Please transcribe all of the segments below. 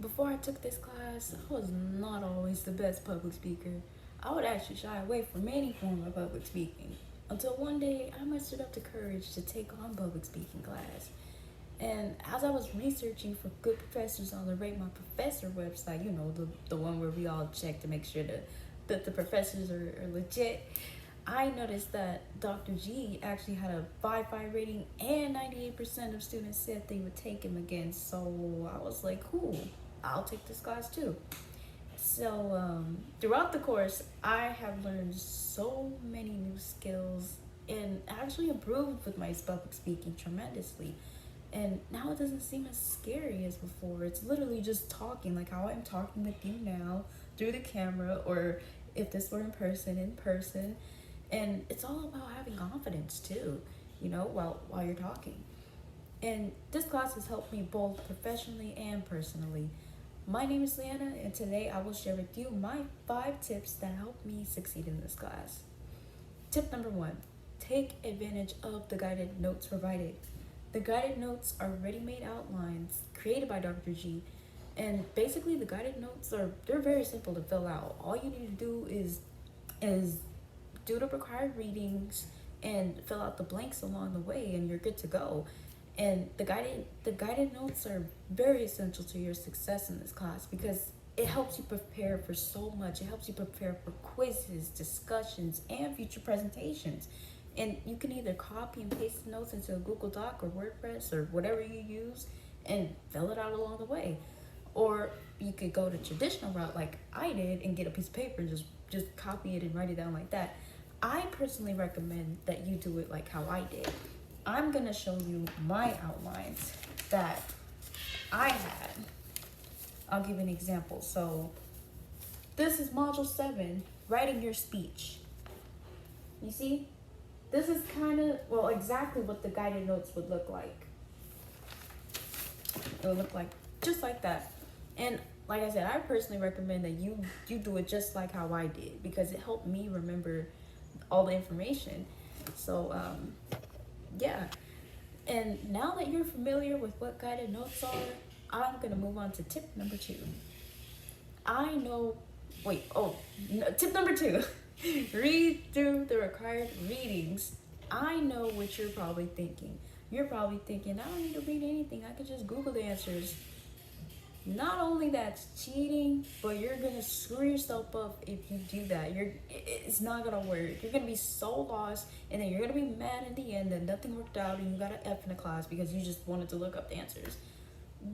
Before I took this class, I was not always the best public speaker. I would actually shy away from any form of public speaking until one day I mustered up the courage to take on public speaking class. And as I was researching for good professors on the Rate My Professor website, the one where we all check to make sure that the professors are legit, I noticed that Dr. G actually had a 5.5 rating and 98% of students said they would take him again. So I was like, cool, I'll take this class too. So throughout the course, I have learned so many new skills and actually improved with my public speaking tremendously. And now it doesn't seem as scary as before. It's literally just talking, like how I'm talking with you now through the camera, or if this were in person, in person. And it's all about having confidence too, while you're talking. And this class has helped me both professionally and personally. My name is Leanna, and today I will share with you my 5 tips that helped me succeed in this class. Tip number 1, take advantage of the guided notes provided. The guided notes are ready-made outlines created by Dr. G, and basically the guided notes they're very simple to fill out. All you need to do is do the required readings and fill out the blanks along the way, and you're good to go. And the guided notes are very essential to your success in this class because it helps you prepare for so much. It helps you prepare for quizzes, discussions, and future presentations. And you can either copy and paste the notes into a Google Doc or WordPress or whatever you use and fill it out along the way. Or you could go the traditional route like I did and get a piece of paper and just copy it and write it down like that. I personally recommend that you do it like how I did. I'm gonna show you my outlines that I had. I'll give an example. So this is module 7, writing your speech. You see, this is exactly what the guided notes would look like. It would look like just like that. And like I said, I personally recommend that you do it just like how I did because it helped me remember all the information. So yeah. And now that you're familiar with what guided notes are, I'm gonna move on to tip number 2. I know, wait, oh, no, tip number 2, read through the required readings. I know what you're probably thinking. You're probably thinking, I don't need to read anything. I could just Google the answers. Not only that's cheating, but you're gonna screw yourself up if you do that. It's not gonna work. You're gonna be so lost, and then you're gonna be mad at the end that nothing worked out and you got an F in the class because you just wanted to look up the answers.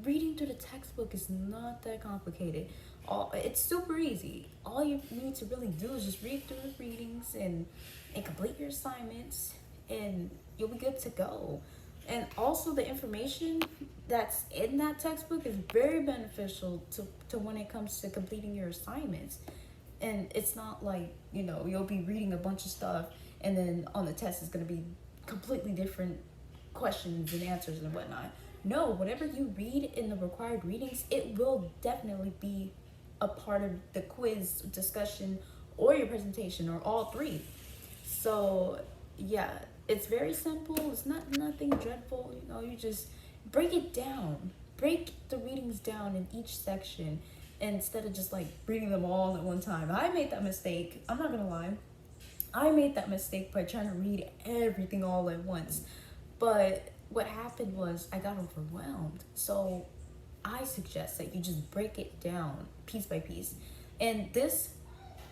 Reading through the textbook is not that complicated. It's super easy. All you need to really do is just read through the readings and complete your assignments, and you'll be good to go. And also the information that's in that textbook is very beneficial to when it comes to completing your assignments. And it's not like, you'll be reading a bunch of stuff and then on the test it's going to be completely different questions and answers and whatnot. No, whatever you read in the required readings, it will definitely be a part of the quiz, discussion, or your presentation, or all 3. So yeah, it's very simple. It's nothing dreadful. You just break it down. Break the readings down in each section instead of just like reading them all at one time. I made that mistake. I'm not gonna lie. I made that mistake by trying to read everything all at once. But what happened was I got overwhelmed. So I suggest that you just break it down piece by piece. And this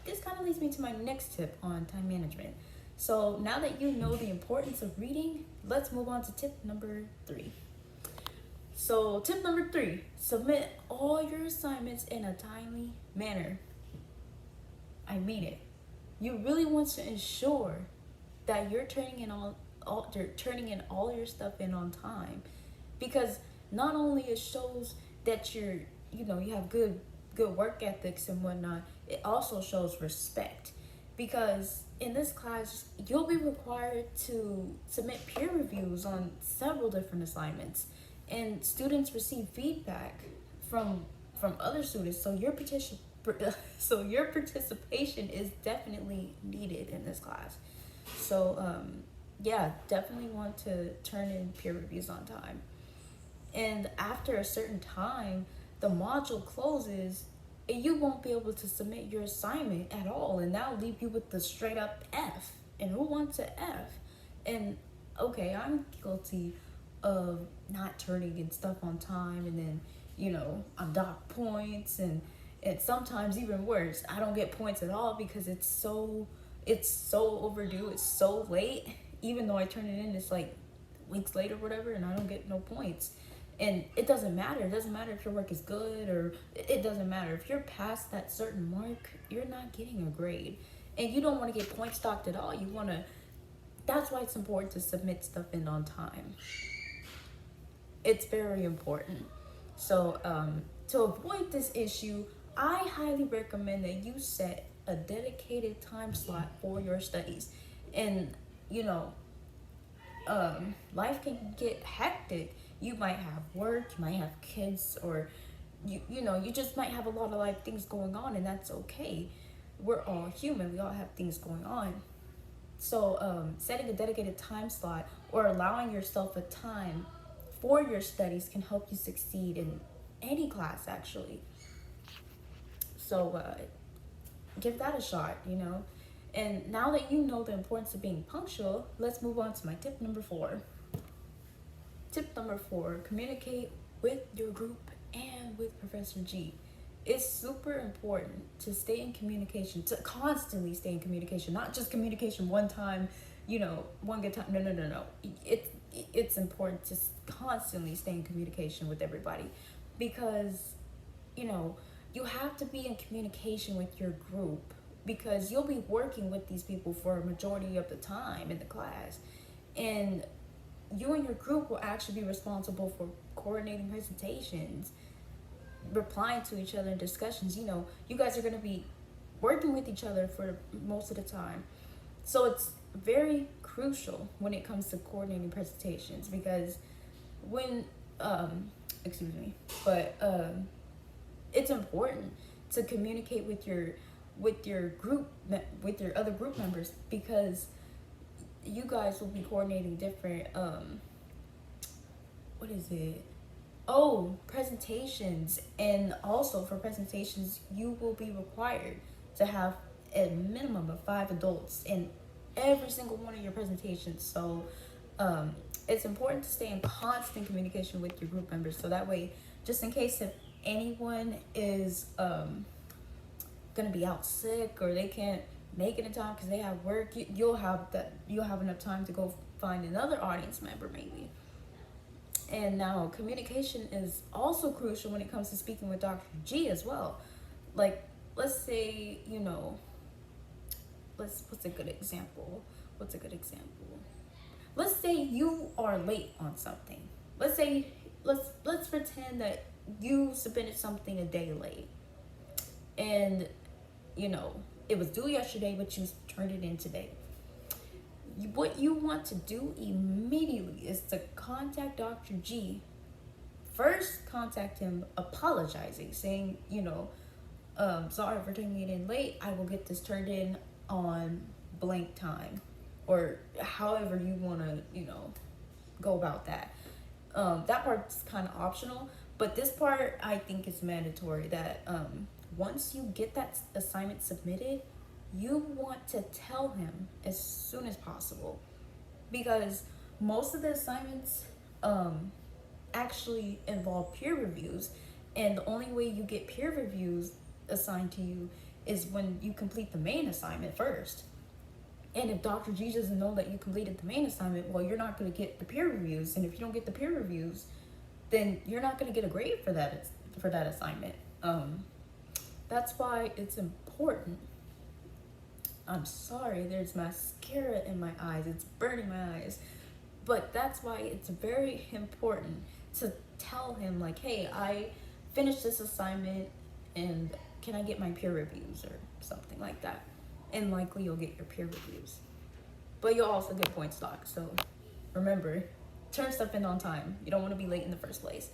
kind of leads me to my next tip on time management. So now that you know the importance of reading, let's move on to tip number 3. So tip number 3, submit all your assignments in a timely manner. I mean it. You really want to ensure that you're turning in all your stuff in on time, because not only it shows that you have good work ethics and whatnot, it also shows respect. Because in this class, you'll be required to submit peer reviews on several different assignments, and students receive feedback from other students. So your participation is definitely needed in this class. So yeah, definitely want to turn in peer reviews on time. And after a certain time, the module closes and you won't be able to submit your assignment at all, and that'll leave you with the straight up F. And who wants an F? And okay, I'm guilty of not turning in stuff on time, and then I'm docked points, and sometimes even worse, I don't get points at all because it's so overdue, it's so late. Even though I turn it in, it's like weeks later, whatever, and I don't get no points. And it doesn't matter. It doesn't matter if your work is good, or it doesn't matter. If you're past that certain mark, you're not getting a grade. And you don't want to get points docked at all. That's why it's important to submit stuff in on time. It's very important. So to avoid this issue, I highly recommend that you set a dedicated time slot for your studies. And life can get hectic. You might have work, you might have kids, or you just might have a lot of things going on, and that's okay. We're all human, we all have things going on. So setting a dedicated time slot or allowing yourself a time for your studies can help you succeed in any class, actually. So give that a shot. And now that you know the importance of being punctual, let's move on to my tip number 4. Tip number 4, communicate with your group and with Professor G. It's super important to stay in communication, to constantly stay in communication, not just communication one time, one good time. No. It's important to constantly stay in communication with everybody, because, you have to be in communication with your group, because you'll be working with these people for a majority of the time in the class. And you and your group will actually be responsible for coordinating presentations, replying to each other in discussions. You guys are going to be working with each other for most of the time. So it's very crucial when it comes to coordinating presentations, because it's important to communicate with your group, with your other group members, because you guys will be coordinating different presentations. And also for presentations, you will be required to have a minimum of 5 adults in every single one of your presentations. So it's important to stay in constant communication with your group members, so that way, just in case if anyone is gonna be out sick, or they can't make it in time because they have work, you'll have enough time to go find another audience member maybe. And now communication is also crucial when it comes to speaking with Dr. G as well. Let's say, what's a good example? Let's say you are late on something. Let's pretend that you submitted something a day late, and it was due yesterday, but you turned it in today. What you want to do immediately is to contact Dr. G. First, contact him apologizing, saying, sorry for turning it in late. I will get this turned in on blank time, or however you want to, go about that. That part's kind of optional, but this part I think is mandatory, that once you get that assignment submitted, you want to tell him as soon as possible, because most of the assignments actually involve peer reviews, and the only way you get peer reviews assigned to you is when you complete the main assignment first. And if Dr. G doesn't know that you completed the main assignment, well, you're not going to get the peer reviews, and if you don't get the peer reviews, then you're not going to get a grade for that assignment. That's why it's important. I'm sorry, there's mascara in my eyes. It's burning my eyes. But that's why it's very important to tell him, hey, I finished this assignment, and can I get my peer reviews, or something like that. And likely you'll get your peer reviews. But you'll also get points docked. So remember, turn stuff in on time. You don't want to be late in the first place.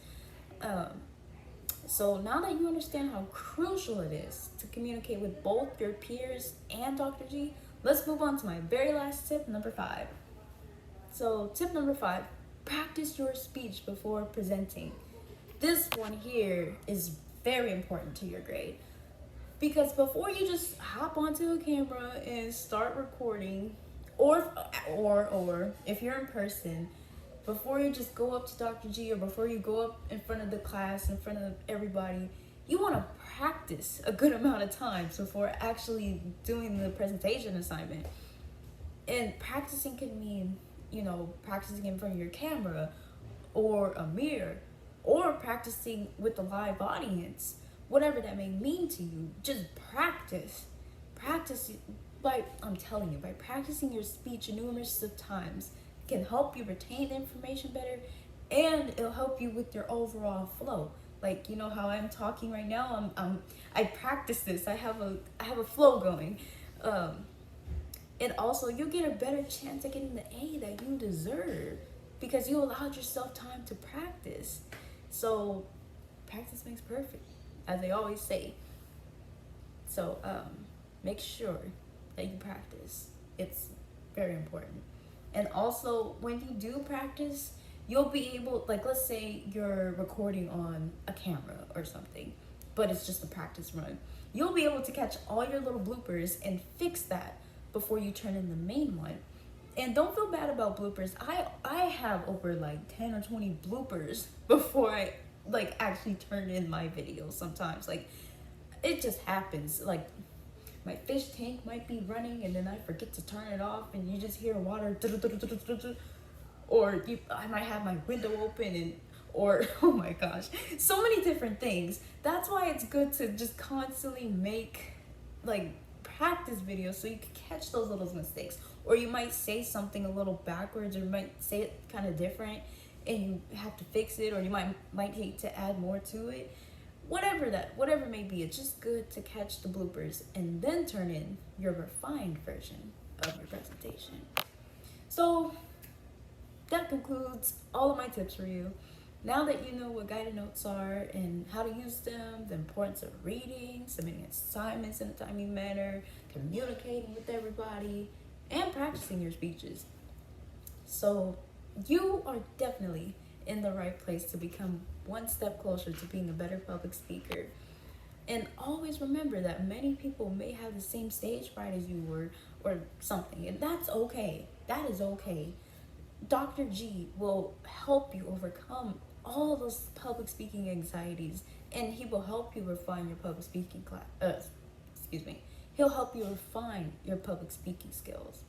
So now that you understand how crucial it is to communicate with both your peers and Dr. G, let's move on to my very last tip, number 5. So tip number 5, practice your speech before presenting. this one here is very important to your grade. Because before you just hop onto a camera and start recording, or if you're in person, before you just go up to Dr. G, or before you go up in front of the class, in front of everybody, you want to practice a good amount of times before actually doing the presentation assignment. And practicing can mean, practicing in front of your camera or a mirror, or practicing with a live audience. Whatever that may mean to you, just practice. I'm telling you, by practicing your speech numerous of times can help you retain the information better, and it'll help you with your overall flow. Like, how I'm talking right now, I practice this. I have a flow going. And also you'll get a better chance at getting the A that you deserve because you allowed yourself time to practice. So practice makes perfect, as they always say. So make sure that you practice. It's very important. And also, when you do practice, you'll be able, like, let's say you're recording on a camera or something, but it's just a practice run. You'll be able to catch all your little bloopers and fix that before you turn in the main one. And don't feel bad about bloopers. I have over like 10 or 20 bloopers before I actually turn in my videos sometimes. Like, it just happens. Like, my fish tank might be running and then I forget to turn it off and you just hear water, or I might have my window open or oh my gosh, so many different things. That's why it's good to just constantly make practice videos so you can catch those little mistakes. Or you might say something a little backwards, or you might say it kind of different and you have to fix it, or you might hate to add more to it. Whatever it may be, it's just good to catch the bloopers and then turn in your refined version of your presentation. So that concludes all of my tips for you. Now that you know what guided notes are and how to use them, the importance of reading, submitting assignments in a timely manner, communicating with everybody, and practicing your speeches. So you are definitely in the right place to become one step closer to being a better public speaker. And always remember that many people may have the same stage fright as you were or something, and that's okay. That is okay. Dr. G will help you overcome all those public speaking anxieties, and he will help you refine your public speaking He'll help you refine your public speaking skills.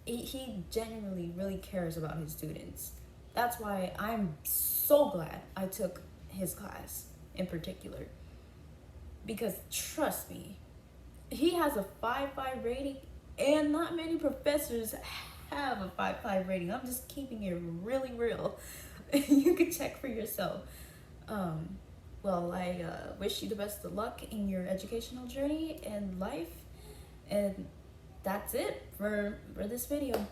He genuinely really cares about his students. That's why I'm so glad I took his class in particular. Because trust me, he has a 5.5 rating, and not many professors have a 5.5 rating. I'm just keeping it really real. You can check for yourself. Well, I wish you the best of luck in your educational journey and life. And that's it for this video.